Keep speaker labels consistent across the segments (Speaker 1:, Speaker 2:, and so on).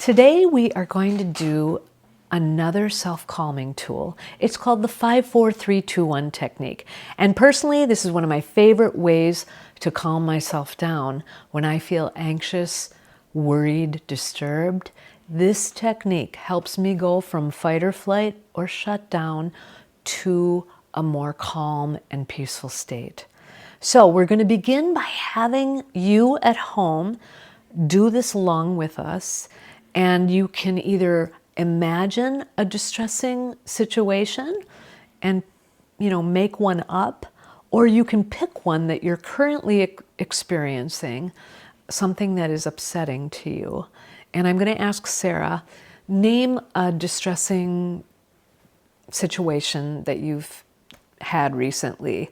Speaker 1: Today we are going to do another self-calming tool. It's called the 5-4-3-2-1 technique. And personally, this is one of my favorite ways to calm myself down when I feel anxious, worried, disturbed. This technique helps me go from fight or flight or shut down to a more calm and peaceful state. So we're going to begin by having you at home do this along with us, and you can either imagine a distressing situation and make one up, or you can pick one that you're currently experiencing, something that is upsetting to you. And I'm going to ask Sarah, name a distressing situation that you've had recently.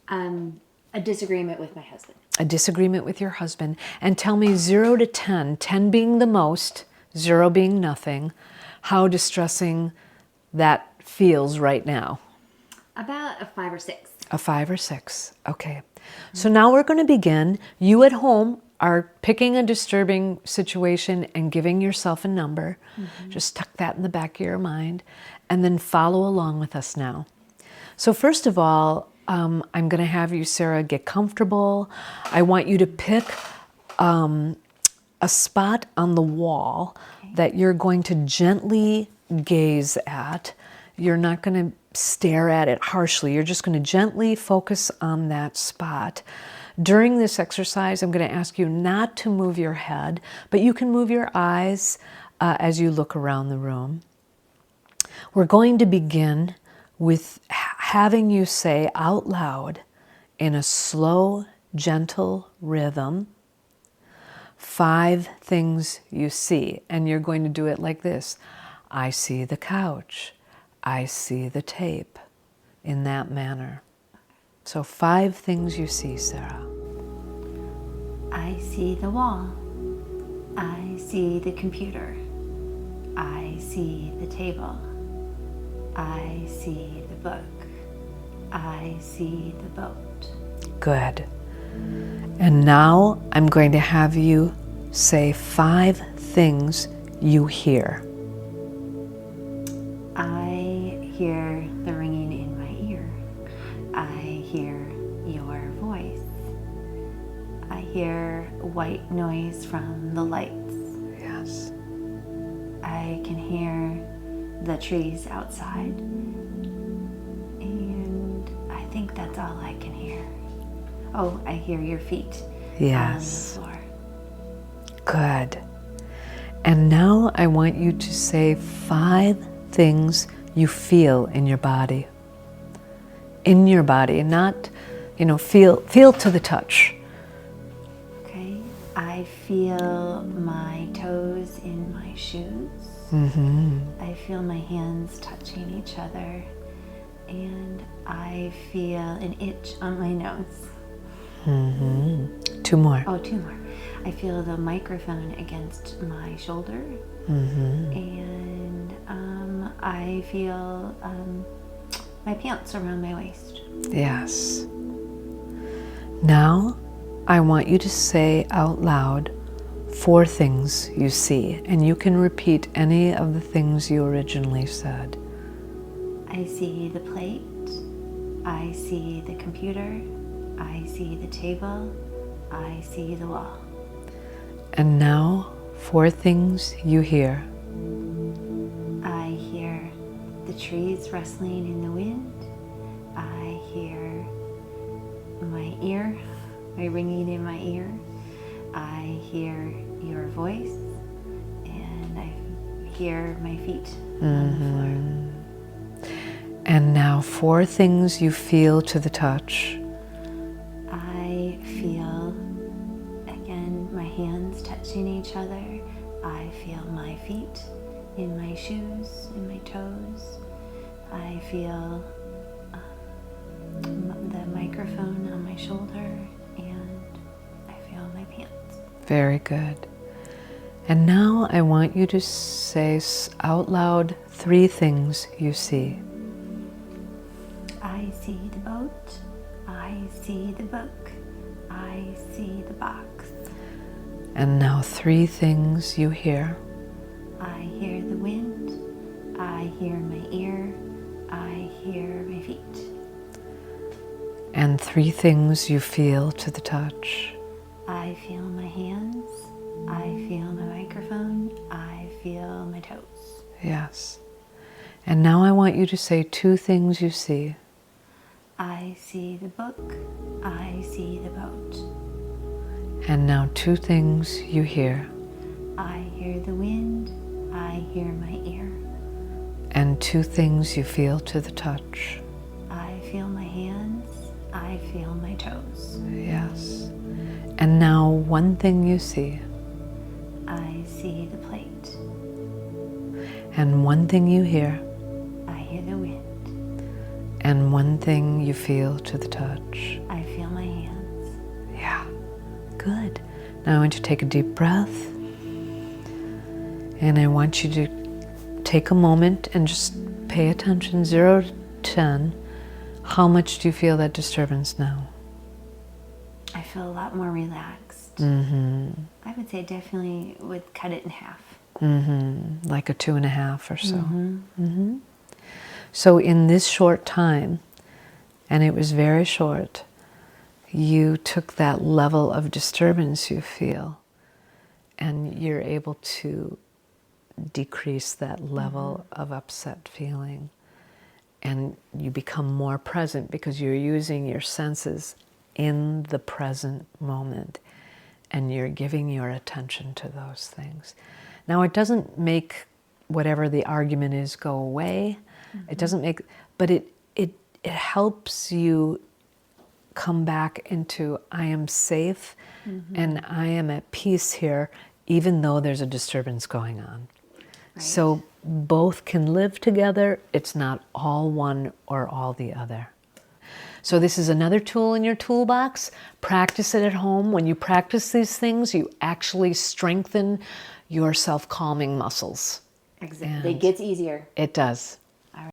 Speaker 2: A disagreement with my husband.
Speaker 1: A disagreement with your husband. And tell me 0 to 10, 10 being the most, 0 being nothing, how distressing that feels right now.
Speaker 2: About a 5 or 6.
Speaker 1: A 5 or 6. Okay. So now we're going to begin. You at home are picking a disturbing situation and giving yourself a number. Just tuck that in the back of your mind and then follow along with us now. So first of all, I'm going to have you, Sarah, get comfortable. I want you to pick a spot on the wall that you're going to gently gaze at. You're not going to stare at it harshly. You're just going to gently focus on that spot. During this exercise, I'm going to ask you not to move your head, but you can move your eyes as you look around the room. We're going to begin with having you say out loud in a slow, gentle rhythm, 5 things you see. And you're going to do it like this. I see the couch. I see the tape, in that manner. So 5 things you see, Sarah.
Speaker 2: I see the wall. I see the computer. I see the table. I see the book. I see the boat.
Speaker 1: Good. And now I'm going to have you say 5 things you hear.
Speaker 2: I hear the ringing in my ear. I hear your voice. I hear white noise from the lights.
Speaker 1: Yes.
Speaker 2: I can hear the trees outside, and I think that's all I can hear. Oh, I hear your feet
Speaker 1: Yes.
Speaker 2: on the floor.
Speaker 1: Good. And now I want you to say 5 things you feel in your body. In your body, not, feel to the touch.
Speaker 2: Okay, I feel my toes in my shoes. I feel my hands touching each other, and I feel an itch on my nose.
Speaker 1: 2 more.
Speaker 2: Oh, 2 more. I feel the microphone against my shoulder, and I feel my pants around my waist.
Speaker 1: Yes. Now I want you to say out loud 4 things you see, and you can repeat any of the things you originally said.
Speaker 2: I see the plate. I see the computer. I see the table. I see the wall.
Speaker 1: And now 4 things you hear.
Speaker 2: I hear the trees rustling in the wind. I hear my ear, my ringing in my ear. I hear your voice, and I hear my feet on the floor.
Speaker 1: And now 4 things you feel to the touch.
Speaker 2: I feel, again, my hands touching each other. I feel my feet in my shoes, in my toes. I feel the microphone on my shoulder, and I feel my pants.
Speaker 1: Very good. And now I want you to say out loud 3 things you see.
Speaker 2: I see the boat. I see the book. I see the box.
Speaker 1: And now 3 things you hear.
Speaker 2: I hear the wind. I hear my ear. I hear my feet.
Speaker 1: And 3 things you feel to the touch.
Speaker 2: I feel my hands. I feel my microphone. I feel my toes.
Speaker 1: Yes. And now I want you to say 2 things you see.
Speaker 2: I see the book. I see the boat.
Speaker 1: And now 2 things you hear.
Speaker 2: I hear the wind. I hear my ear.
Speaker 1: And 2 things you feel to the touch.
Speaker 2: I feel my hands. I feel my toes.
Speaker 1: Yes. And now 1 thing you see.
Speaker 2: I see the plate.
Speaker 1: And 1 thing you hear.
Speaker 2: I hear the wind.
Speaker 1: And 1 thing you feel to the touch.
Speaker 2: I feel my hands.
Speaker 1: Yeah. Good. Now I want you to take a deep breath. And I want you to take a moment and just pay attention, 0 to 10. How much do you feel that disturbance now?
Speaker 2: I feel a lot more relaxed. I would say definitely would cut it in half.
Speaker 1: Like a 2.5 or so. So in this short time, and it was very short, you took that level of disturbance you feel, and you're able to decrease that level of upset feeling. And you become more present because you're using your senses in the present moment, and you're giving your attention to those things. Now, it doesn't make whatever the argument is go away. It doesn't make, but it helps you come back into, I am safe and I am at peace here, even though there's a disturbance going on.
Speaker 2: Right.
Speaker 1: So both can live together. It's not all one or all the other. So this is another tool in your toolbox. Practice it at home. When you practice these things, you actually strengthen your self-calming muscles.
Speaker 2: Exactly. It gets easier.
Speaker 1: It does.